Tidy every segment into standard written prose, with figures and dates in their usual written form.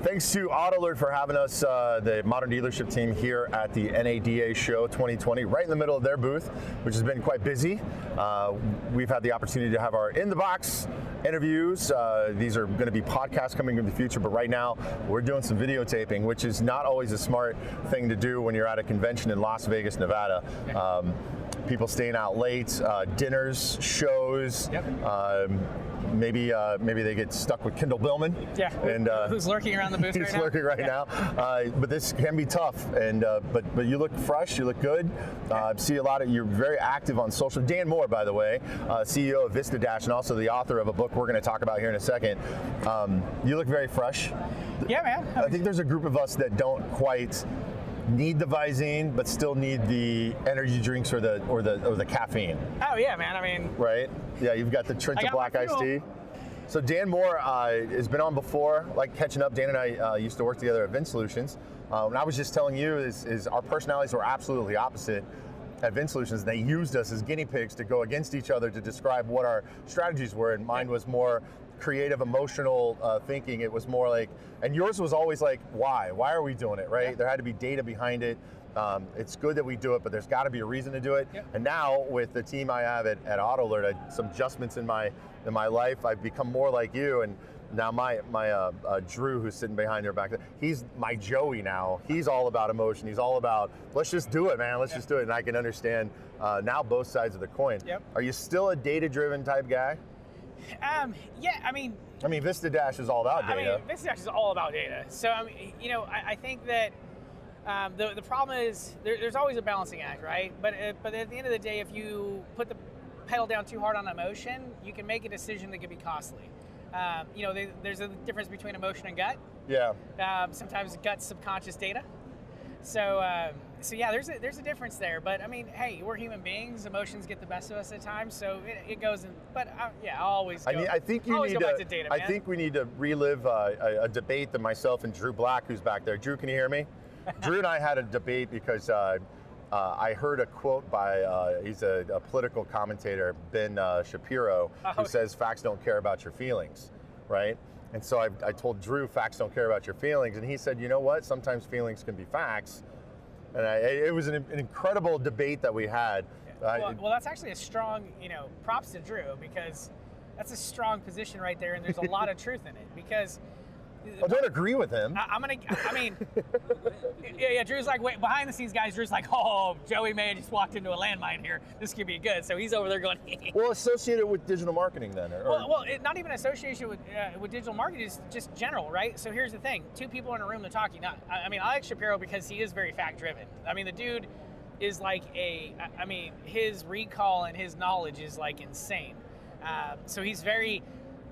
Thanks to AutoAlert for having us, the Modern Dealership team here at the NADA Show 2020, right in the middle of their booth, which has been quite busy. We've had the opportunity to have our In the Box interviews. These are going to be podcasts coming in the future, but right now we're doing some videotaping, which is not always a smart thing to do when you're at a convention in Las Vegas, Nevada. People staying out late, dinners, shows. Maybe they get stuck with Kendall Billman. Yeah, and who's lurking around the booth right now. He's lurking right now. But this can be tough. And but you look fresh, you look good. See a lot of, you're very active on social. Dan Moore, by the way, CEO of Vistadash and also the author of a book we're going to talk about here in a second. You look very fresh. Yeah, man. I think there's a group of us that don't quite need the Visine, but still need the energy drinks or the caffeine. Oh yeah, man. I mean, right? Yeah, you've got the Trenta Black Iced Tea. So Dan Moore has been on before, like catching up. Dan and I used to work together at Vin Solutions. And I was just telling you is our personalities were absolutely opposite at Vin Solutions. They used us as guinea pigs to go against each other to describe what our strategies were, and mine was more creative, emotional thinking. It was more like, and yours was always like, why are we doing it, right? Yeah. There had to be data behind it. It's good that we do it, but there's got to be a reason to do it. Yep. And now with the team I have at AutoAlert, some adjustments in my life. I've become more like you, and now my Drew, who's sitting behind your back, he's my Joey now. He's all about emotion. He's all about, let's just do it, man. Let's just do it. And I can understand now both sides of the coin. Yep. Are you still a data-driven type guy? Yeah, I mean, Vistadash is all about data. Vistadash is all about data. So, I think that the problem is there's always a balancing act, right? But at the end of the day, if you put the pedal down too hard on emotion, you can make a decision that could be costly. There's a difference between emotion and gut. Yeah. Sometimes gut's subconscious data. So yeah, there's a difference there. But I mean, hey, we're human beings. Emotions get the best of us at times. So it goes in. But yeah, I'll always go. I think you need back to data, man. I think we need to relive a debate that myself and Drew Black, who's back there. Drew, can you hear me? Drew and I had a debate because I heard a quote by he's a political commentator, Ben Shapiro, who says facts don't care about your feelings, right? And so I told Drew facts don't care about your feelings, and he said, you know what? Sometimes feelings can be facts. And it was an incredible debate that we had. Well, that's actually a strong, props to Drew, because that's a strong position right there, and there's a lot of truth in it. Because I don't agree with him. Yeah, Drew's like, wait, behind the scenes, guys, Drew's like, oh, Joey May just walked into a landmine here. This could be good. So he's over there going, Well, associated with digital marketing then. Not even association with digital marketing, is just general, right? So here's the thing. Two people in a room, they're talking. I like Shapiro because he is very fact-driven. I mean, the dude is like his recall and his knowledge is like insane. So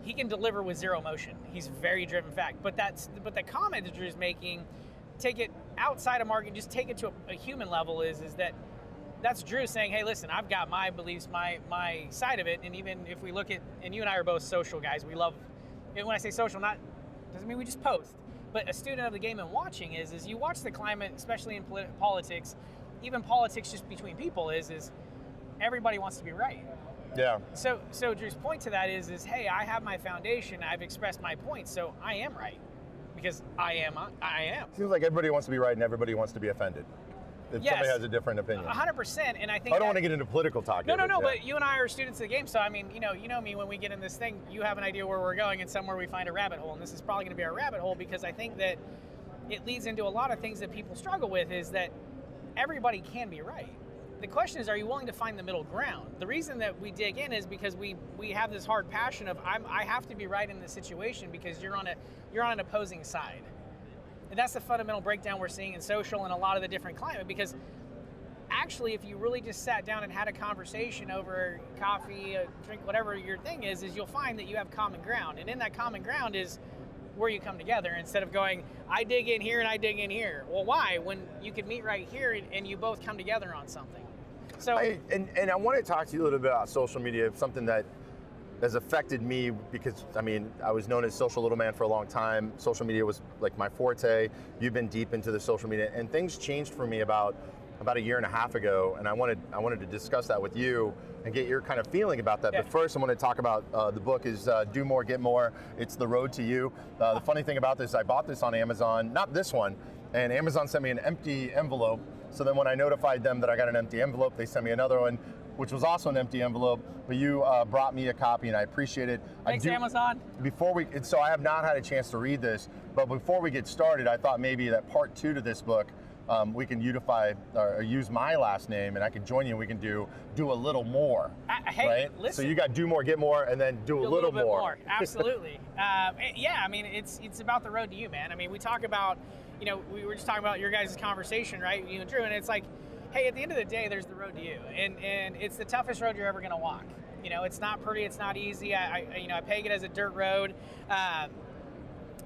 he can deliver with zero emotion. He's very driven fact. But the comment that Drew's making, take it outside of marketing, just take it to a human level, is that's Drew saying, hey, listen, I've got my beliefs, my side of it. And even if we look at, and you and I are both social guys, we love, and when I say social, doesn't mean we just post, but a student of the game and watching is you watch the climate, especially in politics, even politics just between people, is everybody wants to be right. Yeah. So Drew's point to that is hey, I have my foundation, I've expressed my point, so I am right. Because I am. Seems like everybody wants to be right and everybody wants to be offended. If somebody has a different opinion. 100%, and I think I don't want to get into political talk. No, but you and I are students of the game, so I mean, you know me, when we get in this thing, you have an idea where we're going and somewhere we find a rabbit hole, and this is probably going to be our rabbit hole, because I think that it leads into a lot of things that people struggle with, is that everybody can be right. The question is, are you willing to find the middle ground? The reason that we dig in is because we have this hard passion of I have to be right in this situation because you're on an opposing side. And that's the fundamental breakdown we're seeing in social and a lot of the different climate, because actually if you really just sat down and had a conversation over coffee, a drink, whatever your thing is you'll find that you have common ground. And in that common ground is where you come together, instead of going, I dig in here and I dig in here. Well, why? When you could meet right here and you both come together on something. So, I want to talk to you a little bit about social media, something that has affected me, because I was known as social little man for a long time. Social media was like my forte. You've been deep into the social media, and things changed for me about about a year and a half ago, and I wanted to discuss that with you and get your kind of feeling about that. Yeah. But first, I want to talk about the book is Do More, Get More. It's The Road to You. The funny thing about this, I bought this on Amazon, not this one, and Amazon sent me an empty envelope. So then when I notified them that I got an empty envelope, they sent me another one, which was also an empty envelope, but you brought me a copy, and I appreciate it. Thanks, Amazon. So I have not had a chance to read this, but before we get started, I thought maybe that part 2 to this book, we can unify or use my last name, and I can join you. And we can do a little more. Hey, right? listen. So you got do more, get more, and then do a little bit more. Absolutely. Yeah, I mean, it's about the road to you, man. I mean, we talk about, we were just talking about your guys' conversation, right? You and Drew, and it's like, hey, at the end of the day, there's the road to you, and it's the toughest road you're ever going to walk. It's not pretty, it's not easy. I peg it as a dirt road.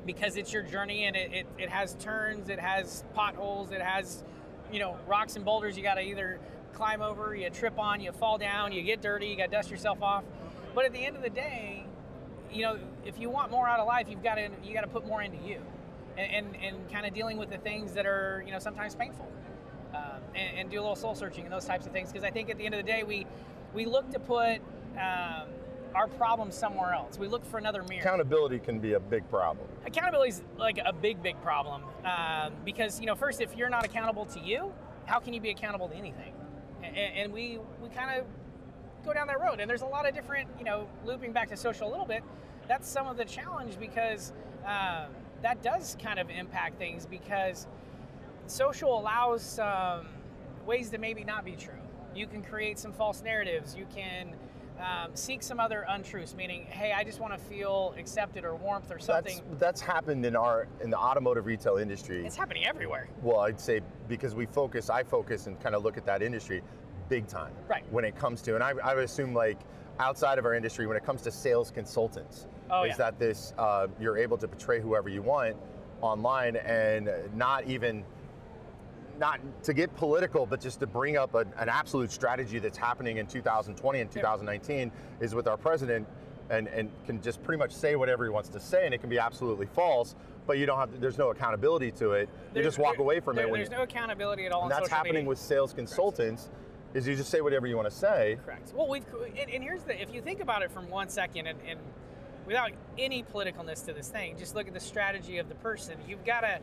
Because it's your journey, and it has turns, it has potholes, it has, rocks and boulders you got to either climb over, you trip on, you fall down, you get dirty, you got to dust yourself off. But at the end of the day, if you want more out of life, you got to put more into you, and kind of dealing with the things that are sometimes painful, and do a little soul searching and those types of things. Because I think at the end of the day, we look to put our problems somewhere else. We look for another mirror. Accountability can be a big problem. Accountability is like a big problem, because first, if you're not accountable to you, how can you be accountable to anything? And we kind of go down that road, and there's a lot of different, looping back to social a little bit, that's some of the challenge, because that does kind of impact things, because social allows ways to maybe not be true. You can create some false narratives. You can seek some other untruths, meaning, hey, I just want to feel accepted or warmth or something. That's happened in the automotive retail industry. It's happening everywhere. Well, I'd say because I focus and kind of look at that industry big time. Right. When it comes to, and I would assume like outside of our industry, when it comes to sales consultants, that this, you're able to portray whoever you want online, and not to get political, but just to bring up an absolute strategy that's happening in 2020 and 2019 is with our president, and can just pretty much say whatever he wants to say, and it can be absolutely false, but you don't have there's no accountability to it. You just walk away from it. There's no accountability at all. And that's happening with sales consultants. Correct. Is you just say whatever you want to say. Correct. Well, and here's if you think about it from 1 second, and without any politicalness to this thing, just look at the strategy of the person. You got a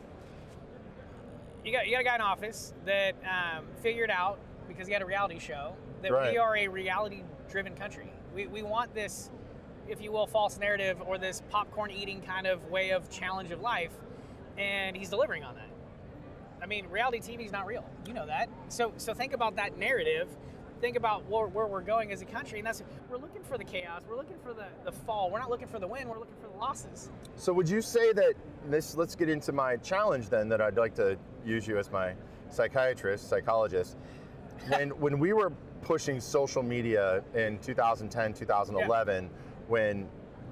guy in office that figured out, because he had a reality show, that we are a reality-driven country. We want this, if you will, false narrative, or this popcorn-eating kind of way of challenge of life, and he's delivering on that. I mean, reality TV is not real. You know that. So think about that narrative. Think about where we're going as a country, and we're looking for the chaos. We're looking for the fall. We're not looking for the win. We're looking for the losses. So would you say that let's get into my challenge then, that I'd like to use you as my psychologist. When we were pushing social media in 2010, 2011, when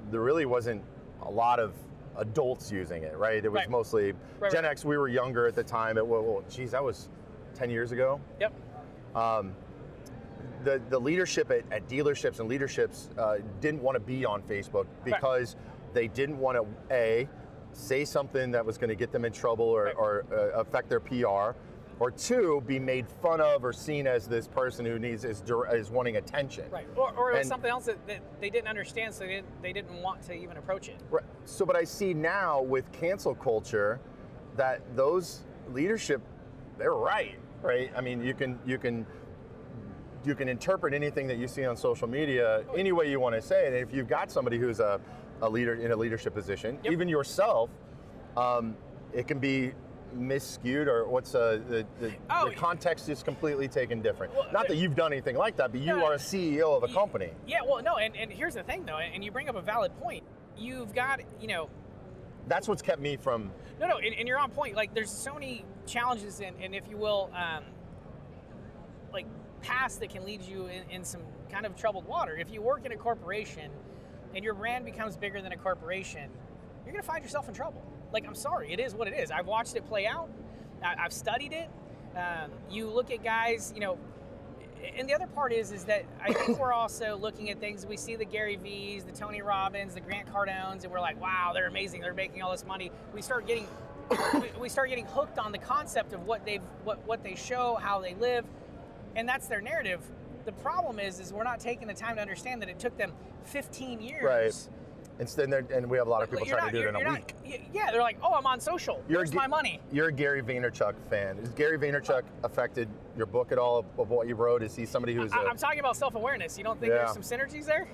there really wasn't a lot of adults using it, right? It was mostly Gen X. We were younger at the time. That was 10 years ago. Yep. The leadership at dealerships and leaderships didn't want to be on Facebook because they didn't want to, say something that was going to get them in trouble or affect their PR, or 2, be made fun of or seen as this person who is wanting attention. Right. Or it was something else that they didn't understand, so they didn't want to even approach it. Right. So, but I see now with cancel culture that those leadership, they're right. I mean, you can interpret anything that you see on social media any way you want to say it. And if you've got somebody who's a leader in a leadership position, even yourself, it can be misskewed, or the context is completely taken different. Well, not that you've done anything like that, but you are a CEO of a company. Yeah, well, no, and here's the thing, though, and you bring up a valid point. You've got, That's what's kept me from... No, and you're on point. Like, there's so many challenges and if you will, like, paths that can lead you in some kind of troubled water. If you work in a corporation and your brand becomes bigger than a corporation, you're going to find yourself in trouble. Like, I'm sorry, it is what it is. I've watched it play out. I've studied it. You look at guys, and the other part is that I think we're also looking at things. We see the Gary V's, the Tony Robbins, the Grant Cardones, and we're like, wow, they're amazing. They're making all this money. We start getting we start getting hooked on the concept of what they show, how they live, and that's their narrative. The problem is we're not taking the time to understand that it took them 15 years. Right. And we have a lot of people trying to do it in a week. Yeah, they're like, oh, I'm on social. Here's my money. You're a Gary Vaynerchuk fan. Has Gary Vaynerchuk affected your book at all of what you wrote? Is he somebody who's I'm talking about self-awareness. You don't think there's some synergies there?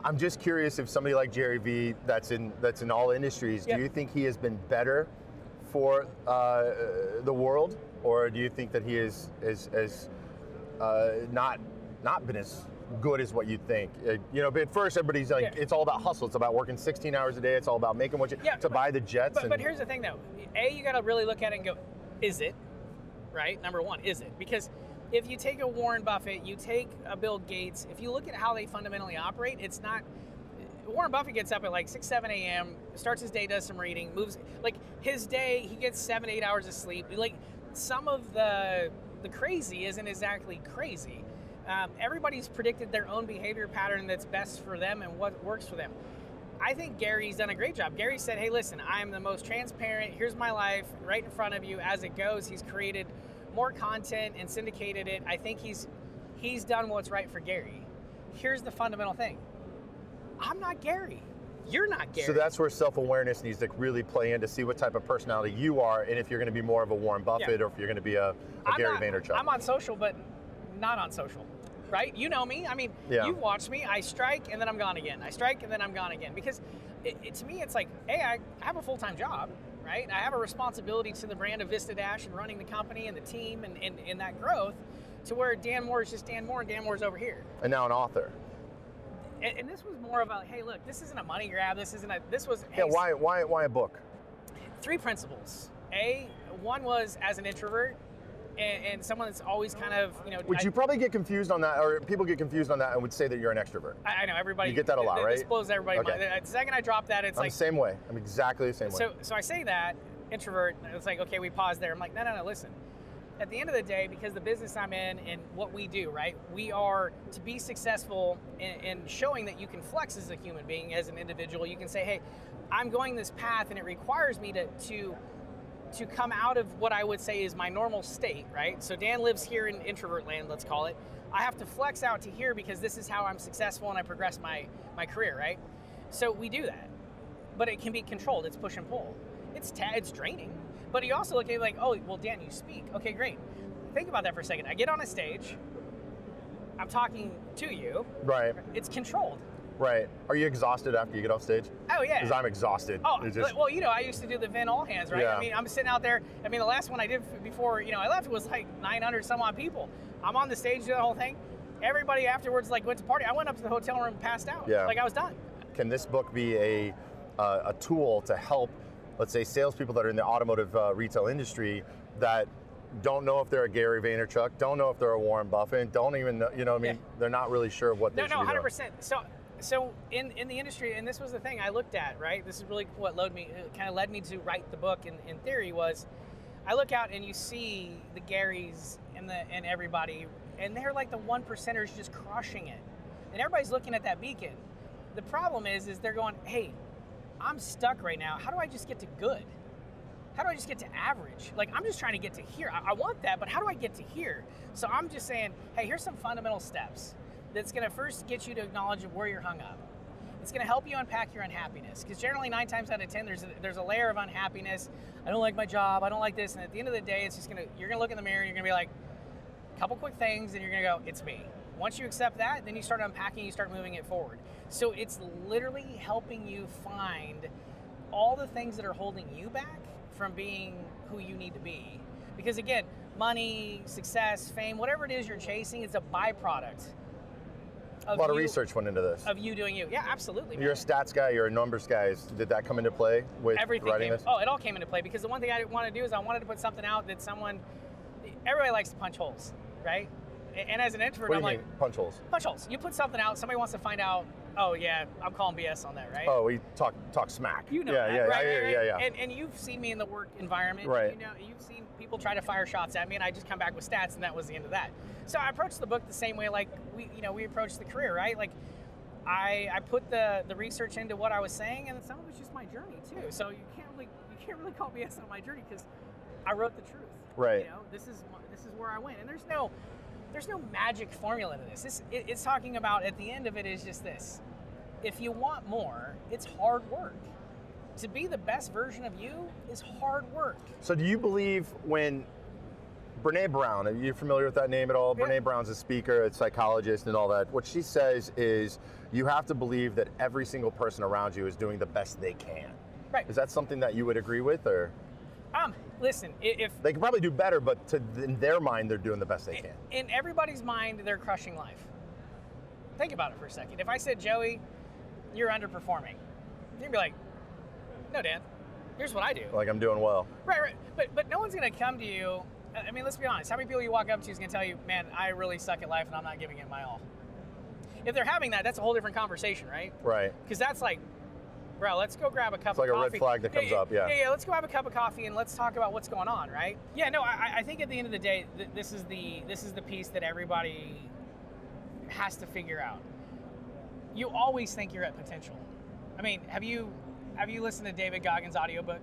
I'm just curious if somebody like Jerry V, that's in all industries, do you think he has been better for the world, or do you think that he is not been as good as what you think? But at first everybody's like, it's all about hustle. It's about working 16 hours a day. It's all about making what you to buy the jets. But here's the thing, though. You got to really look at it and go, is it? Right? Number one, is it? Because if you take a Warren Buffett, you take a Bill Gates, if you look at how they fundamentally operate, it's not. Warren Buffett gets up at like 6, 7 a.m., starts his day, does some reading, moves. Like his day, he gets 7, 8 hours of sleep. Like some of the crazy isn't exactly crazy. Everybody's predicted their own behavior pattern that's best for them and what works for them. I think Gary's done a great job. Gary said, hey, listen, I'm the most transparent. Here's my life right in front of you as it goes. He's created more content and syndicated it. I think he's done what's right for Gary. Here's the fundamental thing. I'm not Gary. You're not Gary. So that's where self-awareness needs to really play in to see what type of personality you are, and if you're going to be more of a Warren Buffett or if you're going to be a Gary Vaynerchuk. I'm on social, but not on social. Right? You know me. I mean, you've watched me. I strike and then I'm gone again. I strike and then I'm gone again. Because to me, it's like, hey, I have a full-time job, right? I have a responsibility to the brand of Vistadash and running the company and the team and that growth, to where Dan Moore is just Dan Moore and Dan Moore's over here. And now an author. And this was more of a, hey, look, this isn't a money grab. This was. Hey, why a book? 3 principles. One was as an introvert. And someone that's always kind of, Would you probably get confused on that, or people get confused on that and would say that you're an extrovert? I know, everybody. You get that a lot, right? This blows everybody. Okay. The second I drop that, it's I'm the same way. I'm exactly the same way. So I say that, introvert, it's like, okay, we pause there. I'm like, no, listen. At the end of the day, because the business I'm in and what we do, right, we are to be successful in showing that you can flex as a human being, as an individual. You can say, hey, I'm going this path and it requires me to come out of what I would say is my normal state, right? So Dan lives here in introvert land, let's call it. I have to flex out to here because this is how I'm successful and I progress my career, right? So we do that, but it can be controlled. It's push and pull. It's draining. But you also look at it like, oh, well, Dan, you speak. Okay, great. Think about that for a second. I get on a stage. I'm talking to you. Right. It's controlled. Right. Are you exhausted after you get off stage? Oh, yeah. Because I'm exhausted. Oh, well, I used to do the Vin All Hands, right? Yeah. I mean, I'm sitting out there. I mean, the last one I did before, I left was like 900 some odd people. I'm on the stage doing the whole thing. Everybody afterwards went to party. I went up to the hotel room and passed out. Yeah. Like I was done. Can this book be a tool to help, let's say, salespeople that are in the automotive retail industry that don't know if they're a Gary Vaynerchuk, don't know if they're a Warren Buffett, don't even know, they're not really sure of what they should be doing. 100%. So in the industry, and this was the thing I looked at, right? This is really what kind of led me to write the book in theory was, I look out and you see the Garys and everybody, and they're like the 1%ers just crushing it. And everybody's looking at that beacon. The problem is they're going, hey, I'm stuck right now. How do I just get to good? How do I just get to average? Like, I'm just trying to get to here. I want that, but how do I get to here? So I'm just saying, hey, here's some fundamental steps that's going to first get you to acknowledge where you're hung up. It's going to help you unpack your unhappiness, because generally 9 times out of 10 there's a layer of unhappiness. I don't like my job. I don't like this. And at the end of the day, it's just you're going to look in the mirror. And you're going to be like, a couple quick things, and you're going to go, it's me. Once you accept that, then you start unpacking. You start moving it forward. So it's literally helping you find all the things that are holding you back from being who you need to be. Because again, money, success, fame, whatever it is you're chasing, it's a byproduct. A lot of research went into this. Of you doing you. Yeah, absolutely. You're a stats guy, you're a numbers guy. Did that come into play with writing this? Oh, it all came into play, because the one thing I want to do is I wanted to put something out that everybody likes to punch holes, right? And as an introvert, what do you mean, punch holes? Punch holes. You put something out, somebody wants to find out, oh yeah, I'm calling BS on that, right? Oh, we talk smack. You know that, right? Yeah. And you've seen me in the work environment. Right. You've seen people try to fire shots at me, and I just come back with stats, and that was the end of that. So I approached the book the same way, like we approached the career, right? Like I put the research into what I was saying, and some of it's just my journey too. So you can't really call BS on my journey because I wrote the truth. Right. You know, this is where I went, and there's no magic formula to this. It's talking about, at the end of it is just this: if you want more, it's hard work. To be the best version of you is hard work. So do you believe when Brene Brown, are you familiar with that name at all? Yeah. Brene Brown's a speaker, a psychologist and all that. What she says is you have to believe that every single person around you is doing the best they can. Right. Is that something that you would agree with, or? Listen, if they could probably do better, but in their mind, they're doing the best they can. In everybody's mind, they're crushing life. Think about it for a second. If I said, Joey, you're underperforming, you'd be like, no, Dan, here's what I do. Like I'm doing well. Right. But no one's going to come to you. I mean, let's be honest. How many people you walk up to is going to tell you, man, I really suck at life and I'm not giving it my all? If they're having that, that's a whole different conversation, right? Right. Because that's like, bro, let's go grab a cup of coffee. It's like a red flag that comes up, yeah. Yeah, let's go have a cup of coffee and let's talk about what's going on, right? Yeah, no, I think at the end of the day, this is the piece that everybody has to figure out. You always think you're at potential. I mean, have you listened to David Goggins' audiobook?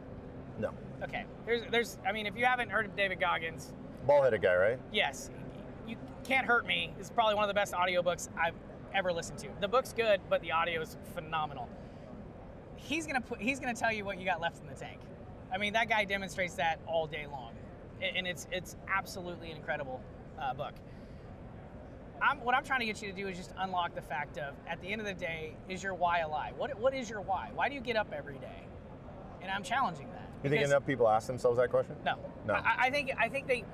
No. Okay. There's I mean, if you haven't heard of David Goggins, bald-headed guy, right? Yes. You Can't Hurt Me is probably one of the best audiobooks I've ever listened to. The book's good, but the audio is phenomenal. He's gonna tell you what you got left in the tank. I mean, that guy demonstrates that all day long, and it's absolutely an incredible book. What I'm trying to get you to do is just unlock the fact of, at the end of the day, is your why alive? What is your why? Why do you get up every day? And I'm challenging that. You think enough people ask themselves that question? No. I think they.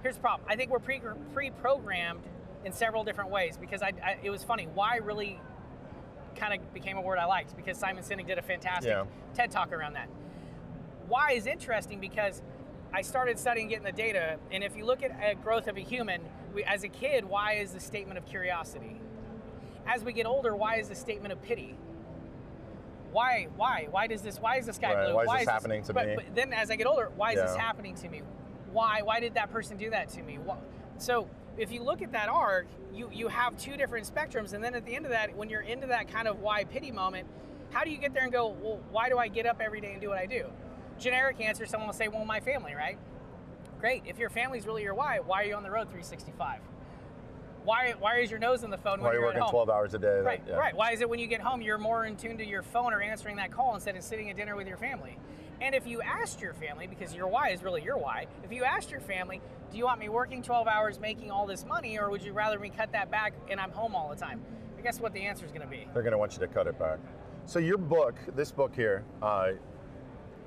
Here's the problem. I think we're pre-programmed in several different ways, because it was funny. Why really kind of became a word I liked, because Simon Sinek did a fantastic TED Talk around that. Why is interesting because I started studying, getting the data, and if you look at growth of a human, as a kid, why is the statement of curiosity? As we get older, why is the statement of pity? Why is this guy blue? Why is this happening to me? But then as I get older, why is this happening to me? Why did that person do that to me? So if you look at that arc, you have two different spectrums, and then at the end of that, when you're into that kind of why pity moment, how do you get there and go, well, why do I get up every day and do what I do? Generic answer, someone will say, well, my family, right? Great. If your family's really your why are you on the road 365? Why is your nose on the phone when you're at home? Why are you working 12 hours a day? Right. Why is it when you get home, you're more in tune to your phone or answering that call instead of sitting at dinner with your family? And if you asked your family, because your why is really your why, if you asked your family, do you want me working 12 hours making all this money, or would you rather me cut that back and I'm home all the time? I guess what the answer is going to be. They're going to want you to cut it back. So your book, this book here,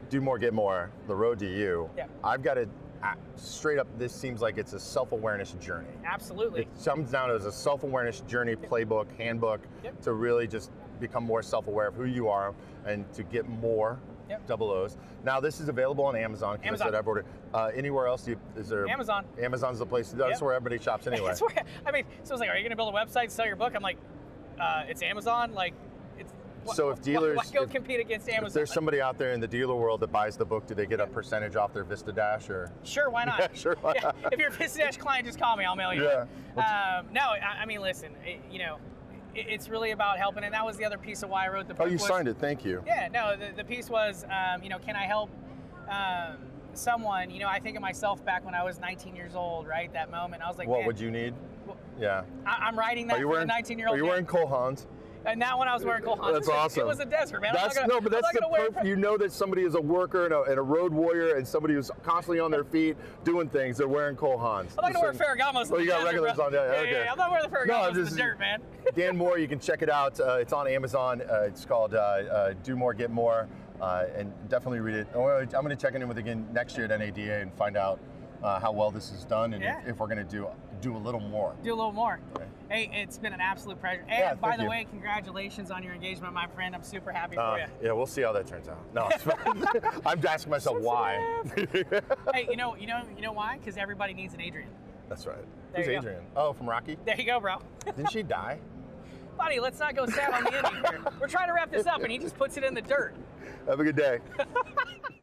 Do More, Get More, The Road to You, I've got to, straight up, this seems like it's a self-awareness journey. Absolutely. It comes down as a self-awareness journey playbook, handbook, to really just become more self-aware of who you are and to get more double O's. Now this is available on Amazon. Amazon. I said I've ordered. Anywhere else? Is there? Amazon. Amazon's the place. That's where everybody shops anyway. That's where, I mean, so it's like, are you going to build a website to sell your book? I'm like, it's Amazon. Like, it's. So if dealers, why go compete against Amazon? If there's somebody out there in the dealer world that buys the book, do they get a percentage off their Vistadash or? Sure, why not? Yeah, sure. Why not? If you're a Vistadash client, just call me. I'll mail you. Yeah. No, I mean, listen. It's really about helping, and that was the other piece of why I wrote the book. Oh, you signed it. Thank you. Yeah. No, the piece was, can I help someone? I think of myself back when I was 19 years old. Right, that moment. I was like, what would you need? Yeah. I'm writing that for the 19-year-old. Are you wearing Cole Haans? And not when I was wearing Cole Haans. That's awesome. It was a desert, man. That's the perfect. You know that somebody is a worker and a road warrior and somebody who's constantly on their feet doing things. They're wearing Cole Haans. I'm not gonna wear Ferragamos. Oh, you got regulars on there. Okay. I'm not wearing the Ferragamos in the dirt, man. Dan Moore, you can check it out. It's on Amazon. It's called Do More, Get More, and definitely read it. I'm going to check in with again next year at NADA and find out how well this is done and if we're going to do a little more. Do a little more. Okay. Hey, it's been an absolute pleasure. And by the way, congratulations on your engagement, my friend. I'm super happy for you. Yeah, we'll see how that turns out. No, I'm asking myself why. Hey, you know why? Because everybody needs an Adrian. That's right. There Who's Adrian? Oh, from Rocky? There you go, bro. Didn't she die? Buddy, let's not go sad on the ending here. We're trying to wrap this up, and he just puts it in the dirt. Have a good day.